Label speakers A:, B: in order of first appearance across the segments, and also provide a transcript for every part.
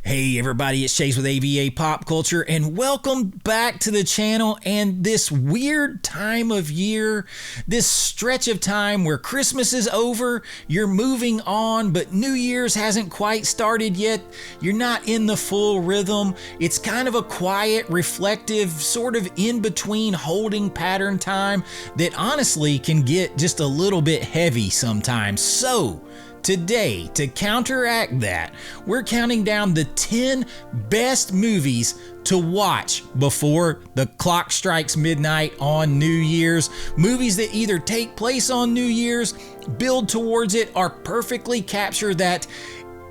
A: Hey everybody, it's Chase with AVA Pop Culture, and welcome back to the channel. And this weird time of year, this stretch of time where Christmas is over, you're moving on, but New Year's hasn't quite started yet. You're not in the full rhythm. It's kind of a quiet, reflective, sort of in-between holding pattern time that honestly can get just a little bit heavy sometimes. So today, to counteract that, we're counting down the 10 best movies to watch before the clock strikes midnight on New Year's. Movies that either take place on New Year's, build towards it, or perfectly capture that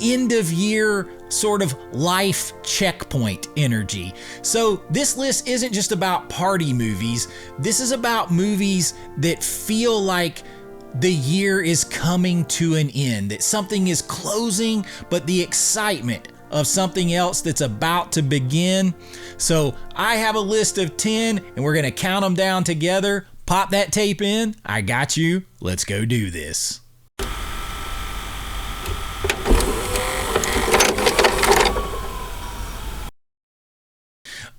A: end of year sort of life checkpoint energy. So this list isn't just about party movies. This is about movies that feel like the year is coming to an end, that something is closing, but the excitement of something else that's about to begin. So I have a list of 10 and we're going to count them down together. Pop that tape in. I got you. Let's go do this.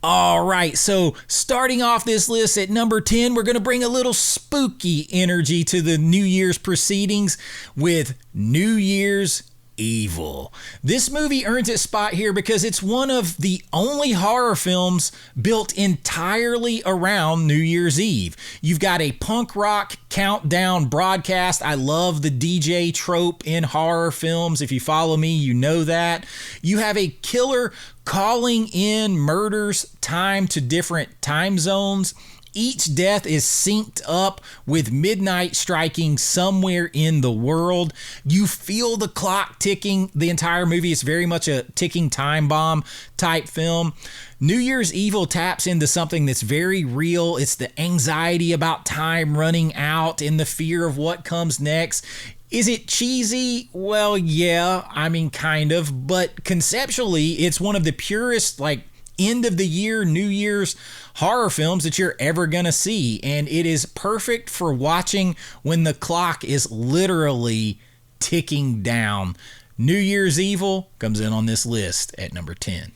A: All right, so starting off this list at number 10, we're going to bring a little spooky energy to the New Year's proceedings with New Year's Evil. This movie earns its spot here because it's one of the only horror films built entirely around New Year's Eve. You've got a punk rock countdown broadcast. I love the DJ trope in horror films. If you follow me, you know that. You have a killer calling in murders timed to different time zones. Each death is synced up with midnight striking somewhere in the world. You feel the clock ticking the entire movie. It's very much a ticking time bomb type film. New Year's Evil taps into something that's very real. It's the anxiety about time running out and the fear of what comes next. Is it cheesy? Well, yeah, I mean, kind of, but conceptually, it's one of the purest, end of the year, New Year's horror films that you're ever gonna see. And it is perfect for watching when the clock is literally ticking down. New Year's Evil comes in on this list at number 10.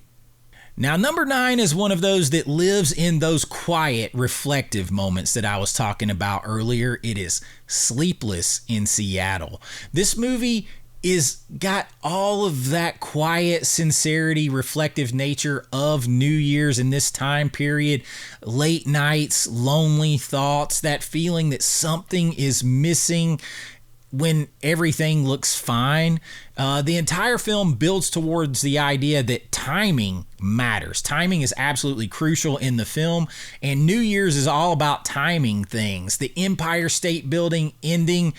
A: Now, number 9 is one of those that lives in those quiet, reflective moments that I was talking about earlier. It is Sleepless in Seattle. This movie is got all of that quiet sincerity, reflective nature of New Year's in this time period. Late nights, lonely thoughts, that feeling that something is missing when everything looks fine. The entire film builds towards the idea that timing matters. Timing is absolutely crucial in the film, and New Year's is all about timing things. The Empire State Building ending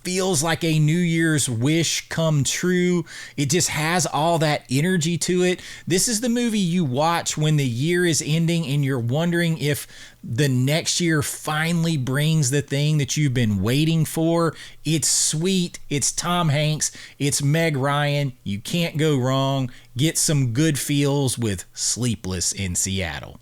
A: feels like a New Year's wish come true. It just has all that energy to it. This is the movie you watch when the year is ending and you're wondering if the next year finally brings the thing that you've been waiting for. It's sweet. It's Tom Hanks. It's Meg Ryan. You can't go wrong. Get some good feels with Sleepless in Seattle.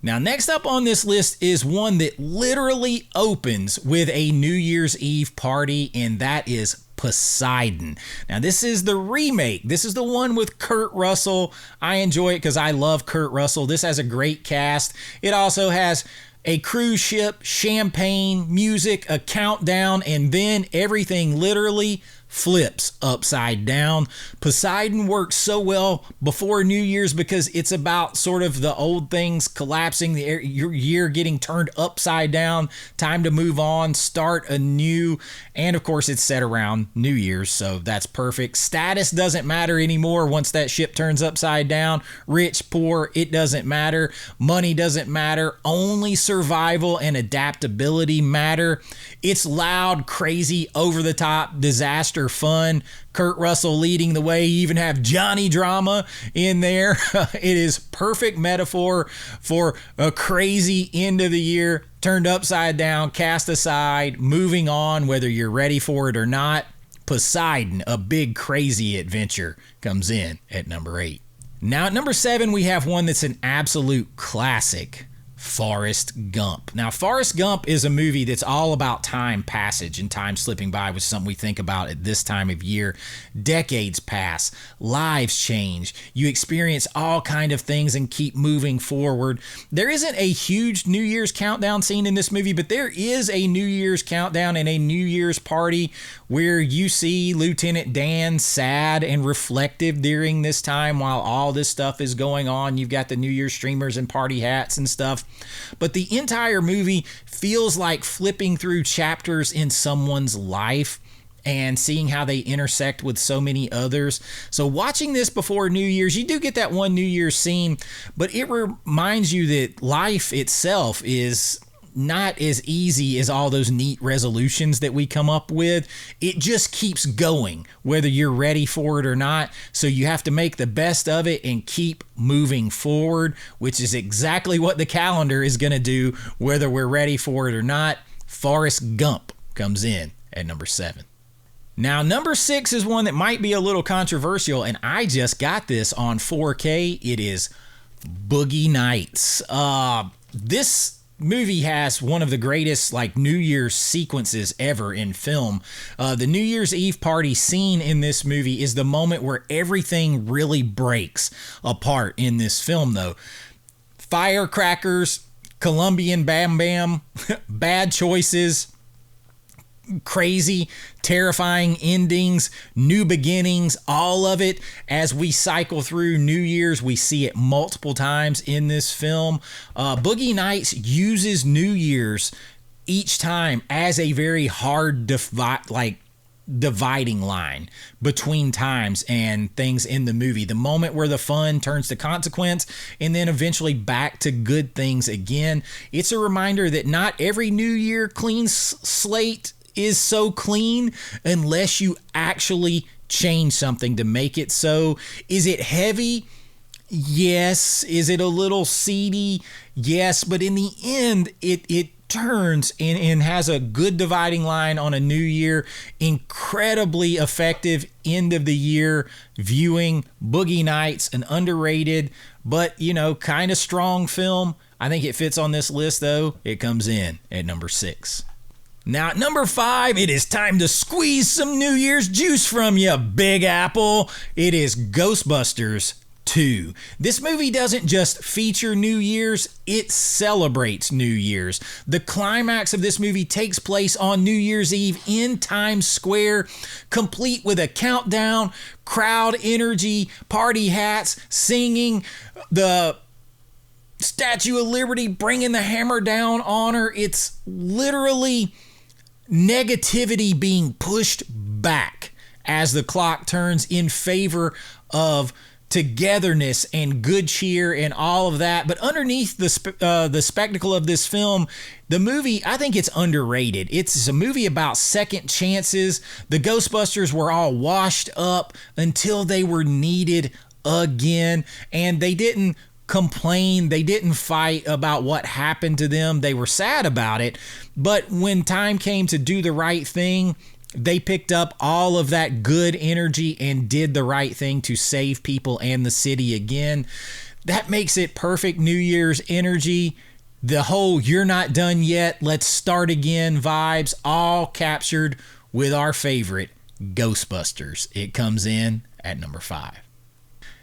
A: Now, next up on this list is one that literally opens with a New Year's Eve party, and that is Poseidon. Now, this is the remake. This is the one with Kurt Russell. I enjoy it because I love Kurt Russell. This has a great cast. It also has a cruise ship, champagne, music, a countdown, and then everything literally flips upside down. Poseidon works so well before New Year's because it's about sort of the old things collapsing, your year getting turned upside down, time to move on, start anew, and of course it's set around New Year's, so that's perfect. Status doesn't matter anymore once that ship turns upside down. Rich, poor, it doesn't matter. Money doesn't matter. Only survival and adaptability matter. It's loud, crazy, over-the-top, disaster fun. Kurt Russell leading the way. You even have Johnny Drama in there. It is perfect metaphor for a crazy end of the year, turned upside down, cast aside, moving on, whether you're ready for it or not. Poseidon, a big crazy adventure, comes in at number 8. Now at number 7, we have one that's an absolute classic. Forrest Gump. Now, Forrest Gump is a movie that's all about time passage and time slipping by, which is something we think about at this time of year. Decades pass, lives change, you experience all kind of things and keep moving forward. There isn't a huge New Year's countdown scene in this movie, but there is a New Year's countdown and a New Year's party where you see Lieutenant Dan sad and reflective during this time while all this stuff is going on. You've got the New Year's streamers and party hats and stuff. But the entire movie feels like flipping through chapters in someone's life and seeing how they intersect with so many others. So watching this before New Year's, you do get that one New Year's scene, but it reminds you that life itself is not as easy as all those neat resolutions that we come up with. It just keeps going, whether you're ready for it or not. So you have to make the best of it and keep moving forward, which is exactly what the calendar is going to do, whether we're ready for it or not. Forrest Gump comes in at number 7. Now, number 6 is one that might be a little controversial, and I just got this on 4K. It is Boogie Nights. This movie has one of the greatest New Year's sequences ever in film. The New Year's Eve party scene in this movie is the moment where everything really breaks apart in this film, though. Firecrackers, Colombian Bam Bam, bad choices, crazy, terrifying endings, new beginnings, all of it. As we cycle through New Year's, we see it multiple times in this film. Boogie Nights uses New Year's each time as a very hard dividing line between times and things in the movie. The moment where the fun turns to consequence and then eventually back to good things again. It's a reminder that not every New Year clean slate is so clean unless you actually change something to make it so. Is it heavy? Yes. Is it a little seedy? Yes. But in the end, it turns and has a good dividing line on a new year. Incredibly effective end of the year viewing. Boogie Nights, an underrated but kind of strong film. I think it fits on this list, though. It comes in at number 6. Now at number 5, it is time to squeeze some New Year's juice from you, Big Apple. It is Ghostbusters 2. This movie doesn't just feature New Year's, it celebrates New Year's. The climax of this movie takes place on New Year's Eve in Times Square, complete with a countdown, crowd energy, party hats, singing, the Statue of Liberty bringing the hammer down on her. It's literally negativity being pushed back as the clock turns in favor of togetherness and good cheer and all of that. But underneath the spectacle of this film, the movie, I think it's underrated. It's a movie about second chances. The Ghostbusters were all washed up until they were needed again, and they didn't complain. They didn't fight about what happened to them. They were sad about it. But when time came to do the right thing, they picked up all of that good energy and did the right thing to save people and the city again. That makes it perfect New Year's energy. The whole "you're not done yet, let's start again" vibes, all captured with our favorite Ghostbusters. It comes in at number 5.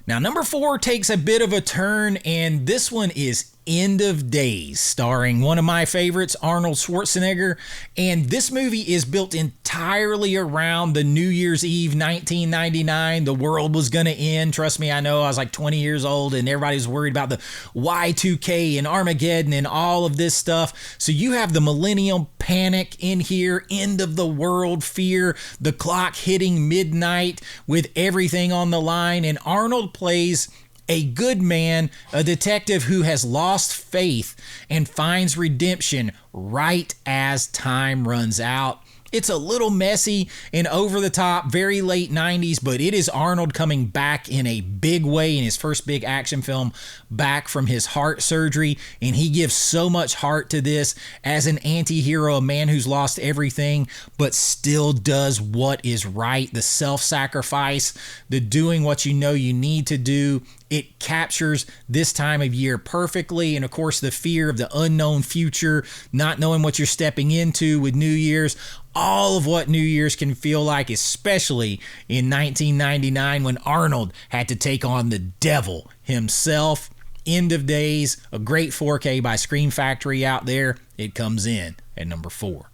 A: Now, number 4 takes a bit of a turn, and this one is End of Days, starring one of my favorites, Arnold Schwarzenegger. And this movie is built entirely around the New Year's Eve 1999. The world was going to end. Trust me, I know. I was 20 years old, and everybody's worried about the Y2K and Armageddon and all of this stuff. So you have the Millennium panic in here, end of the world fear, the clock hitting midnight with everything on the line. And Arnold plays a good man, a detective who has lost faith and finds redemption right as time runs out. It's a little messy and over the top, very late 90s, but it is Arnold coming back in a big way in his first big action film, back from his heart surgery, and he gives so much heart to this as an anti-hero, a man who's lost everything, but still does what is right, the self-sacrifice, the doing what you know you need to do. It captures this time of year perfectly. And of course, the fear of the unknown future, not knowing what you're stepping into with New Year's, all of what New Year's can feel like, especially in 1999 when Arnold had to take on the devil himself. End of Days, a great 4K by Scream Factory out there. It comes in at number 4.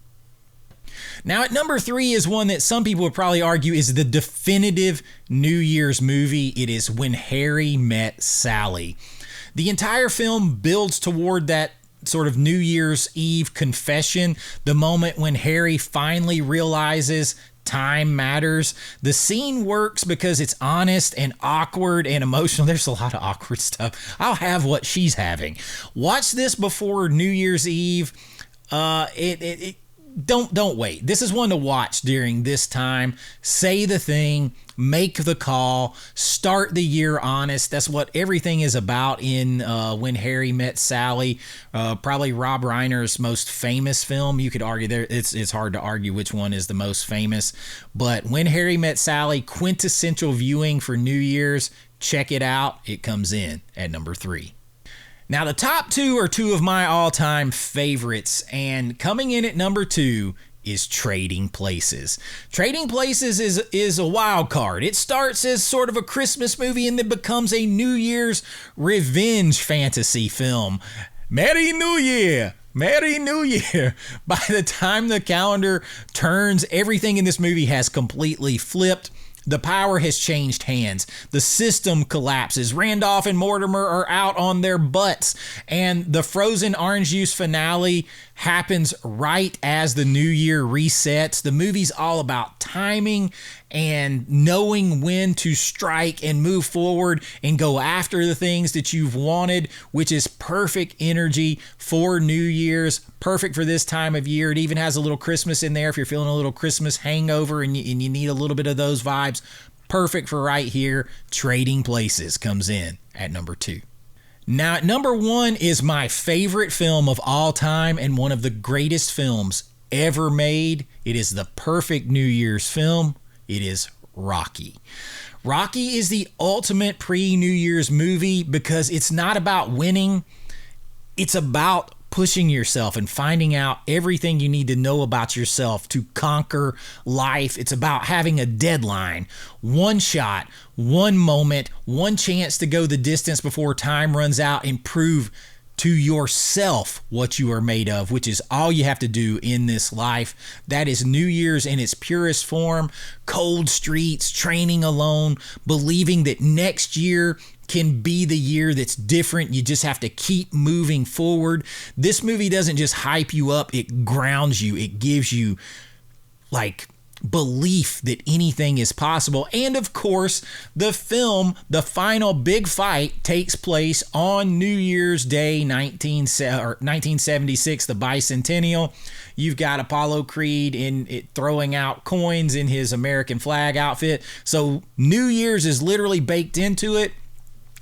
A: Now at number 3 is one that some people would probably argue is the definitive New Year's movie. It is When Harry Met Sally. The entire film builds toward that sort of New Year's Eve confession, the moment when Harry finally realizes time matters. The scene works because it's honest and awkward and emotional. There's a lot of awkward stuff. I'll have what she's having. Watch this before New Year's Eve. Don't wait. This is one to watch during this time. Say the thing, make the call, start the year honest. That's what everything is about in When Harry Met Sally. Probably Rob Reiner's most famous film. You could argue there. It's hard to argue which one is the most famous. But When Harry Met Sally, quintessential viewing for New Year's. Check it out. It comes in at number 3. Now, the top 2 are 2 of my all-time favorites, and coming in at number 2 is Trading Places. Trading Places is a wild card. It starts as sort of a Christmas movie and then becomes a New Year's revenge fantasy film. Merry New Year! Merry New Year! By the time the calendar turns, everything in this movie has completely flipped. The power has changed hands. The system collapses. Randolph and Mortimer are out on their butts. And the frozen orange juice finale happens right as the new year resets. The movie's all about timing and knowing when to strike and move forward and go after the things that you've wanted, which is perfect energy for New Year's, perfect for this time of year. It even has a little Christmas in there if you're feeling a little Christmas hangover and you need a little bit of those vibes. Perfect for right here. Trading Places comes in at number 2. Now, at number 1 is my favorite film of all time and one of the greatest films ever made. It is the perfect New Year's film. It is Rocky. Rocky is the ultimate pre-New Year's movie because it's not about winning. It's about pushing yourself and finding out everything you need to know about yourself to conquer life. It's about having a deadline, one shot, one moment, one chance to go the distance before time runs out and prove to yourself what you are made of, which is all you have to do in this life. That is New Year's in its purest form. Cold streets, training alone, believing that next year can be the year that's different. You just have to keep moving forward. This movie doesn't just hype you up, it grounds you. It gives you like belief that anything is possible. And of course, the film, the final big fight, takes place on New Year's Day 1976, the bicentennial. You've got Apollo Creed in it throwing out coins in his American flag outfit. So New Year's is literally baked into it.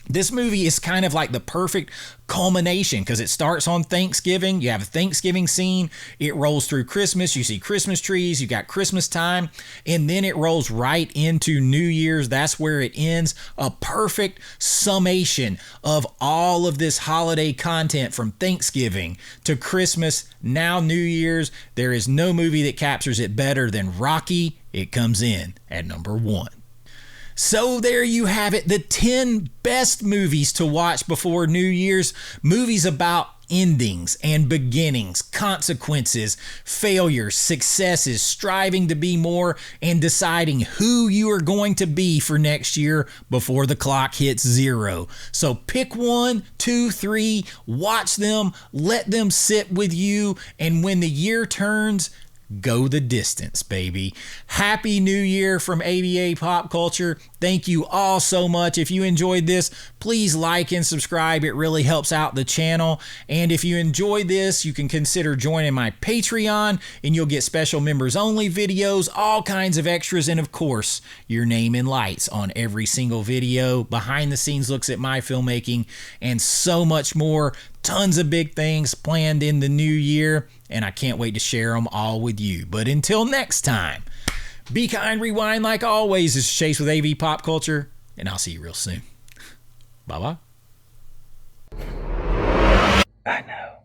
A: This movie is kind of like the perfect culmination because it starts on Thanksgiving. You have a Thanksgiving scene. It rolls through Christmas. You see Christmas trees. You got Christmas time. And then it rolls right into New Year's. That's where it ends. A perfect summation of all of this holiday content from Thanksgiving to Christmas, now New Year's. There is no movie that captures it better than Rocky. It comes in at number 1. So there you have it, the 10 best movies to watch before New Year's. Movies about endings and beginnings, consequences, failures, successes, striving to be more, and deciding who you are going to be for next year before the clock hits 0. So pick 1, 2, 3, watch them, let them sit with you, and when the year turns, go the distance, baby. Happy New Year from ABA Pop Culture. Thank you all so much. If you enjoyed this, please like and subscribe. It really helps out the channel. And if you enjoyed this, you can consider joining my Patreon and you'll get special members only videos, all kinds of extras, and of course, your name in lights on every single video, behind the scenes looks at my filmmaking, and so much more. Tons of big things planned in the new year, and I can't wait to share them all with you. But until next time, be kind, rewind like always. This is Chase with AV Pop Culture, and I'll see you real soon. Bye-bye. I know.